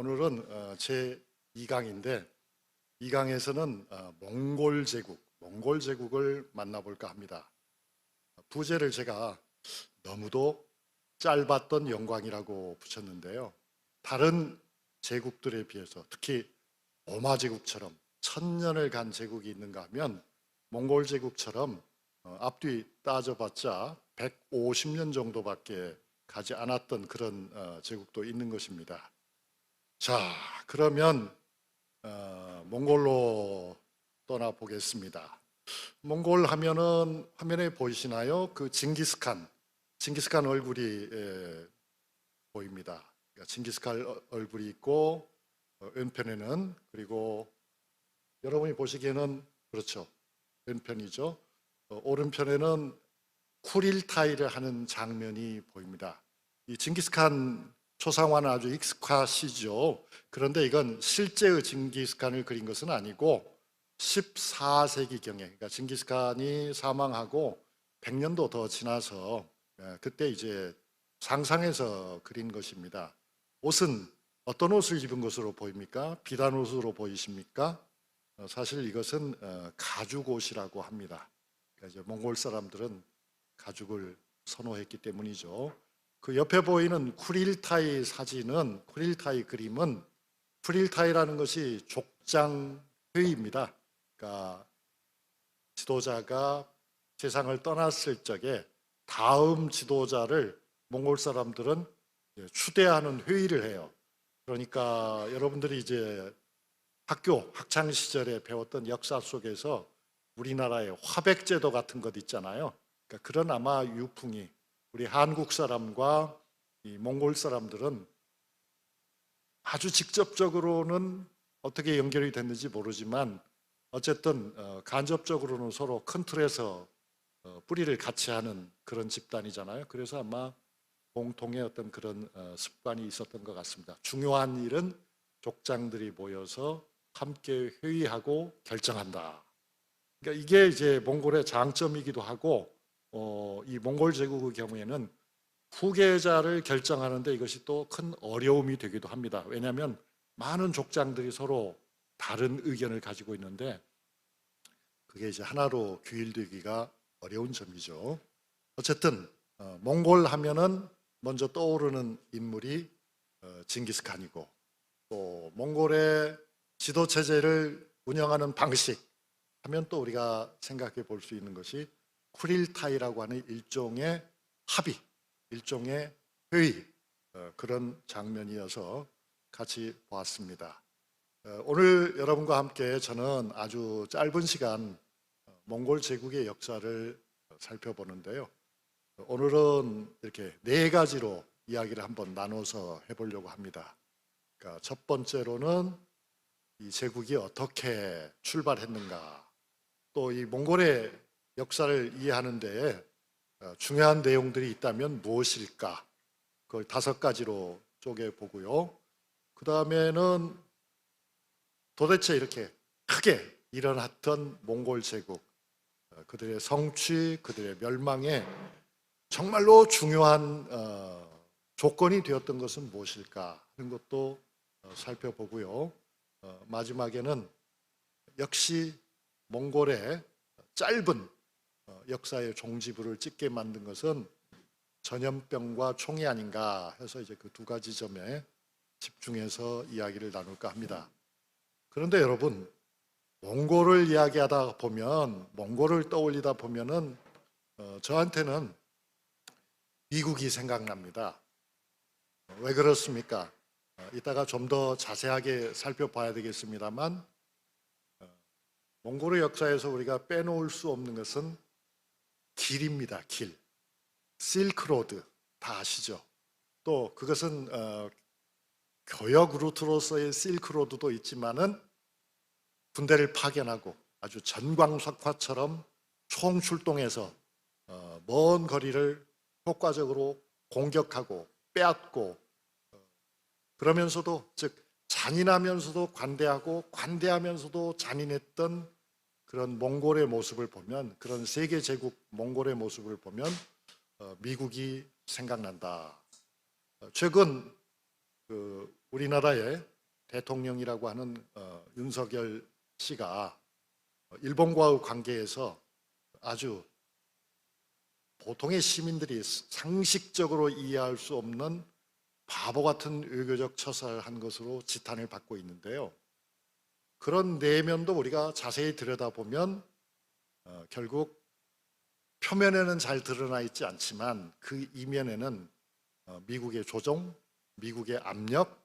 오늘은 제 2강인데 2강에서는 몽골 제국을 만나볼까 합니다. 부제를 제가 너무도 짧았던 영광이라고 붙였는데요. 다른 제국들에 비해서 특히 로마 제국처럼 1000년을 간 제국이 있는가 하면 몽골 제국처럼 앞뒤 따져봤자 150년 정도밖에 가지 않았던 그런 제국도 있는 것입니다. 자, 그러면 몽골로 떠나 보겠습니다. 몽골 하면은 화면에 보이시나요? 그 징기스칸 얼굴이 보입니다. 그러니까 징기스칸 얼굴이 있고 왼편에는, 그리고 여러분이 보시기에는 그렇죠, 왼편이죠. 오른편에는 쿠릴타이를 하는 장면이 보입니다. 이 징기스칸 초상화는 아주 익숙하시죠. 그런데 이건 실제의 징기스칸을 그린 것은 아니고 14세기경에, 그러니까 징기스칸이 사망하고 100년도 더 지나서 그때 이제 상상해서 그린 것입니다. 옷은 어떤 옷을 입은 것으로 보입니까? 비단 옷으로 보이십니까? 사실 이것은 가죽 옷이라고 합니다. 그러니까 이제 몽골 사람들은 가죽을 선호했기 때문이죠. 그 옆에 보이는 쿠릴타이 사진은, 쿠릴타이 그림은, 쿠릴타이라는 것이 족장회의입니다. 그러니까 지도자가 세상을 떠났을 적에 다음 지도자를 몽골 사람들은 추대하는 회의를 해요. 그러니까 여러분들이 이제 학창 시절에 배웠던 역사 속에서 우리나라의 화백제도 같은 것 있잖아요. 그러니까 그런 아마 유풍이 우리 한국 사람과 이 몽골 사람들은 아주 직접적으로는 어떻게 연결이 됐는지 모르지만 어쨌든 간접적으로는 서로 큰 틀에서 뿌리를 같이 하는 그런 집단이잖아요. 그래서 아마 공통의 어떤 그런 습관이 있었던 것 같습니다. 중요한 일은 족장들이 모여서 함께 회의하고 결정한다. 그러니까 이게 이제 몽골의 장점이기도 하고, 이 몽골 제국의 경우에는 후계자를 결정하는데 이것이 또 큰 어려움이 되기도 합니다. 왜냐하면 많은 족장들이 서로 다른 의견을 가지고 있는데 그게 이제 하나로 규율되기가 어려운 점이죠. 어쨌든 몽골 하면은 먼저 떠오르는 인물이 징기스칸이고, 또 몽골의 지도 체제를 운영하는 방식 하면 또 우리가 생각해 볼 수 있는 것이 쿠릴타이라고 하는 일종의 합의, 일종의 회의, 그런 장면이어서 같이 보았습니다. 오늘 여러분과 함께 저는 아주 짧은 시간 몽골 제국의 역사를 살펴보는데요. 오늘은 이렇게 4가지로 이야기를 한번 나눠서 해보려고 합니다. 그러니까 첫 번째로는 이 제국이 어떻게 출발했는가, 또 이 몽골의 역사를 이해하는 데 중요한 내용들이 있다면 무엇일까, 그걸 5가지로 쪼개보고요. 그 다음에는 도대체 이렇게 크게 일어났던 몽골 제국, 그들의 성취, 그들의 멸망에 정말로 중요한 조건이 되었던 것은 무엇일까 하는 것도 살펴보고요. 마지막에는 역시 몽골의 짧은 역사의 종지부를 찍게 만든 것은 전염병과 총이 아닌가 해서 이제 그 2가지 점에 집중해서 이야기를 나눌까 합니다. 그런데 여러분, 몽골을 이야기하다 보면, 몽골을 떠올리다 보면은 저한테는 미국이 생각납니다. 왜 그렇습니까? 이따가 좀 더 자세하게 살펴봐야 되겠습니다만, 몽골의 역사에서 우리가 빼놓을 수 없는 것은 길입니다. 길. 실크로드 다 아시죠? 또 그것은 교역 루트로서의 실크로드도 있지만은 군대를 파견하고 아주 전광석화처럼 총출동해서 먼 거리를 효과적으로 공격하고 빼앗고, 그러면서도 즉 잔인하면서도 관대하고 관대하면서도 잔인했던 그런 몽골의 모습을 보면, 그런 세계 제국 몽골의 모습을 보면 미국이 생각난다. 최근 우리나라의 대통령이라고 하는 윤석열 씨가 일본과의 관계에서 아주 보통의 시민들이 상식적으로 이해할 수 없는 바보 같은 외교적 처사를 한 것으로 지탄을 받고 있는데요. 그런 내면도 우리가 자세히 들여다보면 결국 표면에는 잘 드러나 있지 않지만 그 이면에는 미국의 조종, 미국의 압력,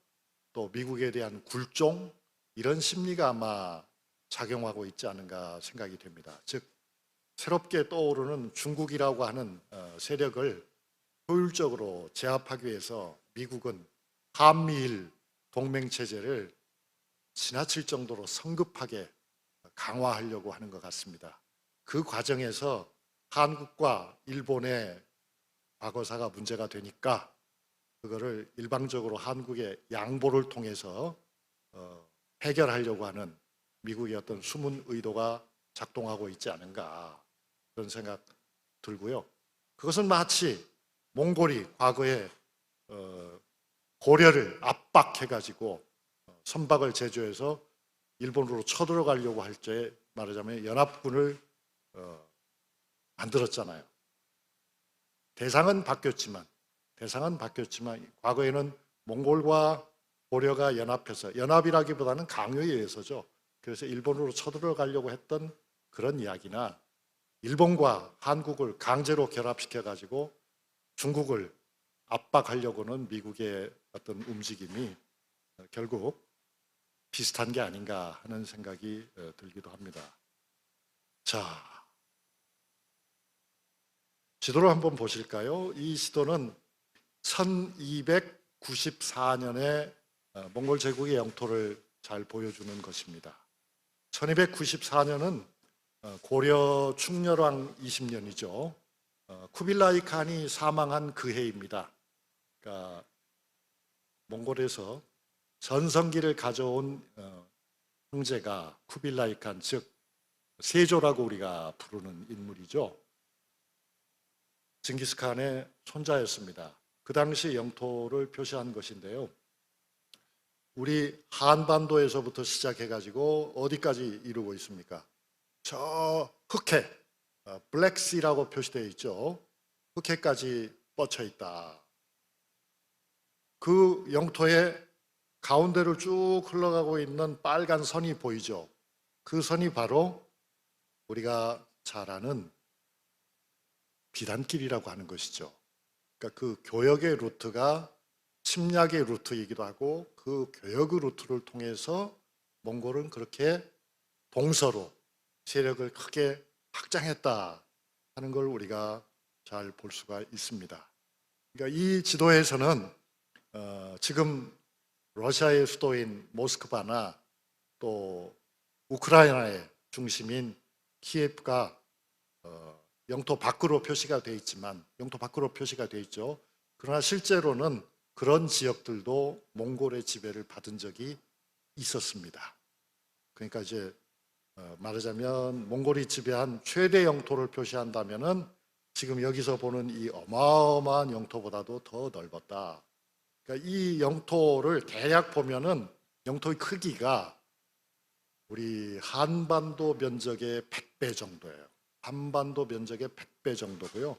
또 미국에 대한 굴종, 이런 심리가 아마 작용하고 있지 않은가 생각이 됩니다. 즉 새롭게 떠오르는 중국이라고 하는 세력을 효율적으로 제압하기 위해서 미국은 한미일 동맹체제를 지나칠 정도로 성급하게 강화하려고 하는 것 같습니다. 그 과정에서 한국과 일본의 과거사가 문제가 되니까 그거를 일방적으로 한국의 양보를 통해서 해결하려고 하는 미국의 어떤 숨은 의도가 작동하고 있지 않은가, 그런 생각 들고요. 그것은 마치 몽골이 과거에 고려를 압박해가지고 선박을 제조해서 일본으로 쳐들어가려고 할 때 말하자면 연합군을 만들었잖아요. 대상은 바뀌었지만 과거에는 몽골과 고려가 연합해서, 연합이라기보다는 강요에 의해서죠. 그래서 일본으로 쳐들어가려고 했던 그런 이야기나 일본과 한국을 강제로 결합시켜 가지고 중국을 압박하려고는 미국의 어떤 움직임이 결국 비슷한 게 아닌가 하는 생각이 들기도 합니다. 자, 지도를 한번 보실까요? 이 지도는 1294년에 몽골 제국의 영토를 잘 보여주는 것입니다. 1294년은 고려 충렬왕 20년이죠. 쿠빌라이 칸이 사망한 그 해입니다. 그러니까 몽골에서 전성기를 가져온 형제가 쿠빌라이 칸, 즉 세조라고 우리가 부르는 인물이죠. 징기스칸의 손자였습니다. 그 당시 영토를 표시한 것인데요. 우리 한반도에서부터 시작해가지고 어디까지 이루고 있습니까? 저 흑해, 블랙시라고 표시되어 있죠. 흑해까지 뻗쳐 있다. 그 영토의 가운데를 쭉 흘러가고 있는 빨간 선이 보이죠. 그 선이 바로 우리가 잘 아는 비단길이라고 하는 것이죠. 그러니까 그 교역의 루트가 침략의 루트이기도 하고, 그 교역의 루트를 통해서 몽골은 그렇게 동서로 세력을 크게 확장했다 하는 걸 우리가 잘 볼 수가 있습니다. 그러니까 이 지도에서는 지금 러시아의 수도인 모스크바나 또 우크라이나의 중심인 키예프가 영토 밖으로 표시가 되어 있지만, 영토 밖으로 표시가 되어 있죠. 그러나 실제로는 그런 지역들도 몽골의 지배를 받은 적이 있었습니다. 그러니까 이제 말하자면 몽골이 지배한 최대 영토를 표시한다면은 지금 여기서 보는 이 어마어마한 영토보다도 더 넓었다. 그러니까 이 영토를 대략 보면은 영토의 크기가 우리 한반도 면적의 100배 정도예요. 한반도 면적의 100배 정도고요.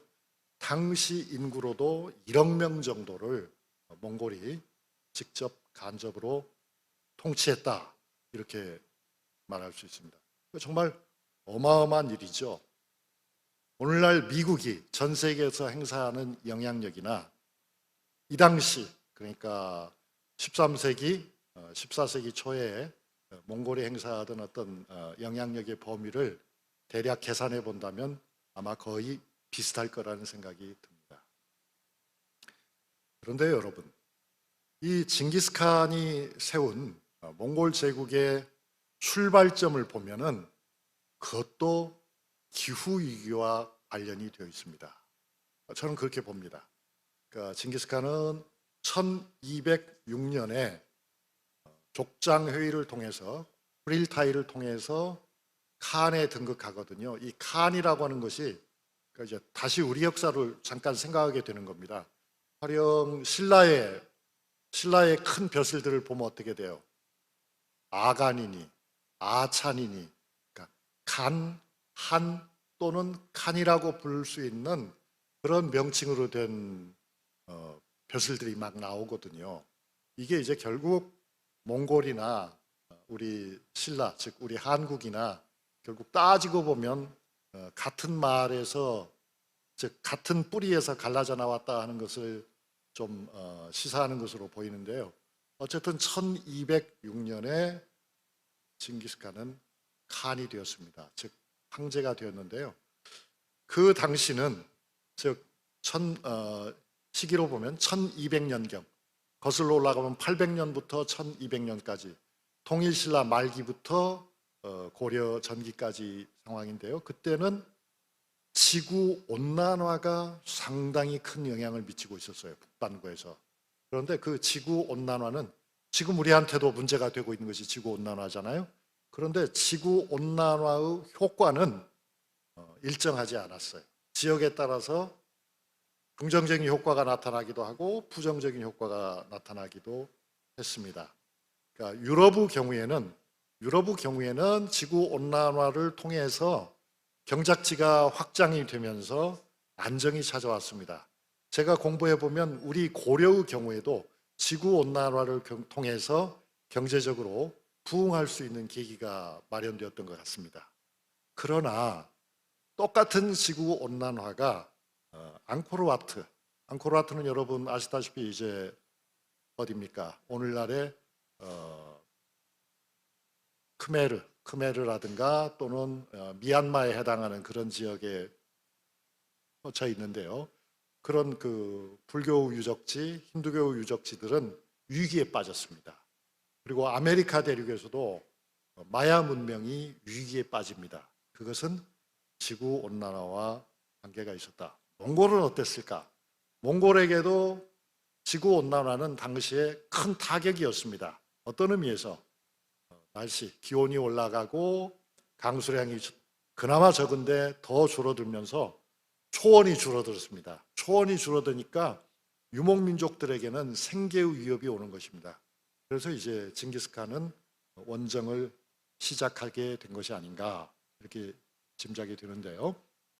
당시 인구로도 1억 명 정도를 몽골이 직접 간접으로 통치했다, 이렇게 말할 수 있습니다. 정말 어마어마한 일이죠. 오늘날 미국이 전 세계에서 행사하는 영향력이나 이 당시, 그러니까 13세기, 14세기 초에 몽골이 행사하던 어떤 영향력의 범위를 대략 계산해 본다면 아마 거의 비슷할 거라는 생각이 듭니다. 그런데 여러분, 이 징기스칸이 세운 몽골 제국의 출발점을 보면은 그것도 기후위기와 관련이 되어 있습니다. 저는 그렇게 봅니다. 그러니까 징기스칸은 1206년에 족장회의를 통해서, 프릴타이를 통해서 칸에 등극하거든요. 이 칸이라고 하는 것이, 그러니까 이제 다시 우리 역사를 잠깐 생각하게 되는 겁니다. 화령 신라의 큰 벼슬들을 보면 어떻게 돼요? 아간이니, 아찬이니, 그러니까 간, 한 또는 칸이라고 부를 수 있는 그런 명칭으로 된 벼슬들이 막 나오거든요. 이게 이제 결국 몽골이나 우리 신라, 즉 우리 한국이나 결국 따지고 보면 같은 말에서, 즉 같은 뿌리에서 갈라져 나왔다 하는 것을 좀 시사하는 것으로 보이는데요. 어쨌든 1206년에 징기스칸은 칸이 되었습니다. 즉 황제가 되었는데요. 그 당시는 즉 시기로 보면 1200년경, 거슬러 올라가면 800년부터 1200년까지 통일신라 말기부터 고려 전기까지 상황인데요. 그때는 지구 온난화가 상당히 큰 영향을 미치고 있었어요. 북반구에서. 그런데 그 지구 온난화는 지금 우리한테도 문제가 되고 있는 것이 지구 온난화잖아요. 그런데 지구 온난화의 효과는 일정하지 않았어요. 지역에 따라서 긍정적인 효과가 나타나기도 하고 부정적인 효과가 나타나기도 했습니다. 그러니까 유럽의 경우에는 지구 온난화를 통해서 경작지가 확장이 되면서 안정이 찾아왔습니다. 제가 공부해 보면 우리 고려의 경우에도 지구 온난화를 통해서 경제적으로 부흥할 수 있는 계기가 마련되었던 것 같습니다. 그러나 똑같은 지구 온난화가 앙코르와트는 여러분 아시다시피 이제 어디입니까? 오늘날의 크메르라든가 또는 미얀마에 해당하는 그런 지역에 뻗쳐 있는데요. 그런 그 불교 유적지, 힌두교 유적지들은 위기에 빠졌습니다. 그리고 아메리카 대륙에서도 마야 문명이 위기에 빠집니다. 그것은 지구 온난화와 관계가 있었다. 몽골은 어땠을까? 몽골에게도 지구 온난화는 당시에 큰 타격이었습니다. 어떤 의미에서 날씨, 기온이 올라가고 강수량이 그나마 적은데 더 줄어들면서 초원이 줄어들었습니다. 초원이 줄어드니까 유목민족들에게는 생계의 위협이 오는 것입니다. 그래서 이제 징기스칸은 원정을 시작하게 된 것이 아닌가 이렇게 짐작이 되는데요.